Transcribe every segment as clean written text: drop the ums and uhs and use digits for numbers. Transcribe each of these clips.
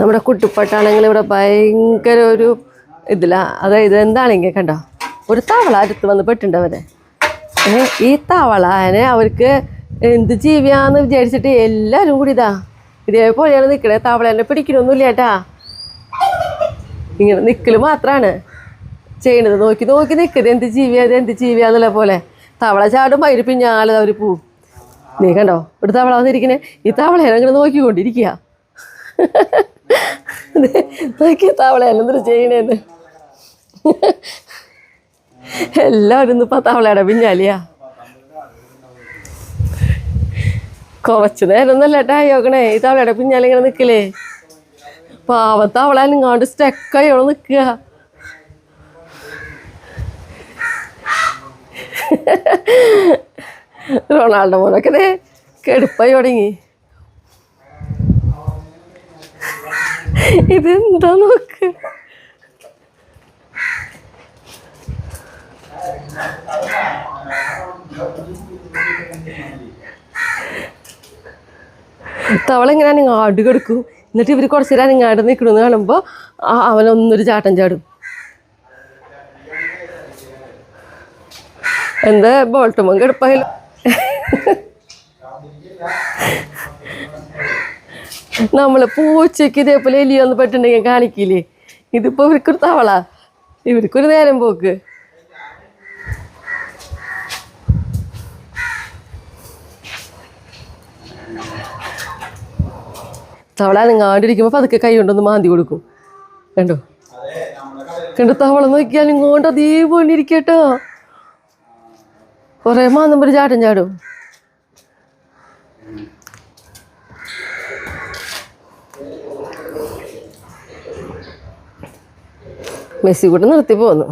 നമ്മുടെ കുട്ടിപ്പട്ടാണെങ്കിൽ ഇവിടെ ഭയങ്കര ഒരു ഇതില്ല. അതായത് എന്താണെങ്കിൽ കണ്ടോ, ഒരു തവള അടുത്ത് വന്ന് പെട്ടുണ്ട് അവരെ. ഈ തവളനെ അവർക്ക് എന്ത് ജീവിയാന്ന് വിചാരിച്ചിട്ട് എല്ലാവരും കൂടി ഇതേപോലെയാണ് നിൽക്കണേ. തവളേനെ പിടിക്കണമൊന്നുമില്ല ചേട്ടാ, ഇങ്ങനെ നിൽക്കൽ മാത്രമാണ് ചെയ്യണത്. നോക്കി നോക്കി നിൽക്കുന്നത് എന്ത് ജീവിയാന്നുള്ള പോലെ. തവള ചാടും അതിന് പിന്നാലെ അവർ പോവും. നീ കണ്ടോ ഒരു തവള വന്നിരിക്കണേ, ഈ തവളേനെ അങ്ങനെ നോക്കിക്കൊണ്ടിരിക്കുക. നോക്കിയ തവളേനെ എന്തൊരു ചെയ്യണേന്ന്. എല്ലാവരും ഇന്നിപ്പോൾ തവളയുടെ പിന്നാലെയാ. കുറച്ച് നേരം ഒന്നല്ല നോക്കണേ, ഈ തവളയുടെ പിന്നാലെ ഇങ്ങനെ നിൽക്കലേ. പാവം തവള ഇങ്ങാണ്ട് സ്റ്റക്കായോടെ നിൽക്കുക. റൊണാൾഡോ മോനൊക്കെ കെടുപ്പായി തുടങ്ങി. ഇതെന്താ നോക്ക്, തവള ഇങ്ങനെ ഇങ്ങാട് കിടക്കും. എന്നിട്ട് ഇവർ കുറച്ച് നേരം ഇങ്ങാട് നിൽക്കണമെന്ന് കാണുമ്പോൾ അവനൊന്നൊരു ചാട്ടം ചാടും. എന്താ ബോൾട്ടുമോ കിടപ്പായാലും നമ്മളെ പൂച്ചയ്ക്ക് ഇതേപോലെ എലിയൊന്ന് പെട്ടുണ്ടെങ്കിൽ കാണിക്കില്ലേ. ഇതിപ്പോൾ ഇവർക്കൊരു തവള, ഇവർക്കൊരു നേരം പോക്ക്. തവള ഇങ്ങാണ്ടിരിക്കുമ്പോൾ പതുക്കെ കൈ കൊണ്ടൊന്ന് മാന്തി കൊടുക്കും. കണ്ടോ കണ്ടോ, തവള നോക്കിയാലും ഇങ്ങോട്ട് അതേപോലെ ഇരിക്കട്ടോ. കുറേ മാന്നുമ്പോൾ ഒരു ചാട്ടം ചാടും. മെസ്സി കൂടെ നിർത്തി പോന്നു.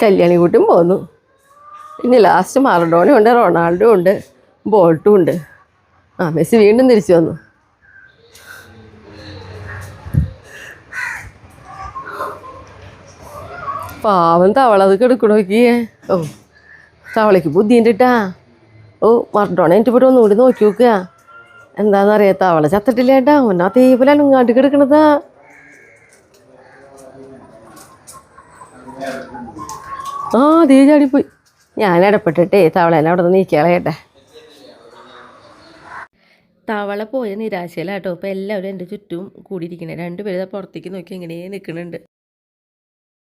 കല്യാണി കൂട്ടിയും പോന്നു. ഇനി ലാസ്റ്റ് മറഡോണയും ഉണ്ട്, റൊണാൾഡോ ഉണ്ട്, ബോൾട്ടും ഉണ്ട്. മെസ്സി വീണ്ടും തിരിച്ചു വന്നു. പാവം തവള അത് കിടക്കണ നോക്കിയേ. തവളയ്ക്ക് ബുദ്ധിയുണ്ട് കേട്ടാ. മറഡോണ എൻ്റെ ഇവിടെ ഒന്നുകൂടി നോക്കി നോക്കുക. എന്താണെന്നറിയാം, തവള ചത്തിട്ടില്ല കേട്ടാ. ഒന്നാ അതേപോലെ ഇങ്ങാണ്ട് കിടക്കണതാ. അതേ ചാടിപ്പോയി. ഞാൻ ഇടപെട്ടിട്ടേ തവളേനെ അവിടെ നിന്ന് നീക്കിയാളേട്ടെ. തവള പോയ നിരാശയിലാട്ടോ. അപ്പോൾ എല്ലാവരും എൻ്റെ ചുറ്റും കൂടിയിരിക്കണേ. രണ്ടുപേരും പുറത്തേക്ക് നോക്കി ഇങ്ങനെ നിൽക്കുന്നുണ്ട്.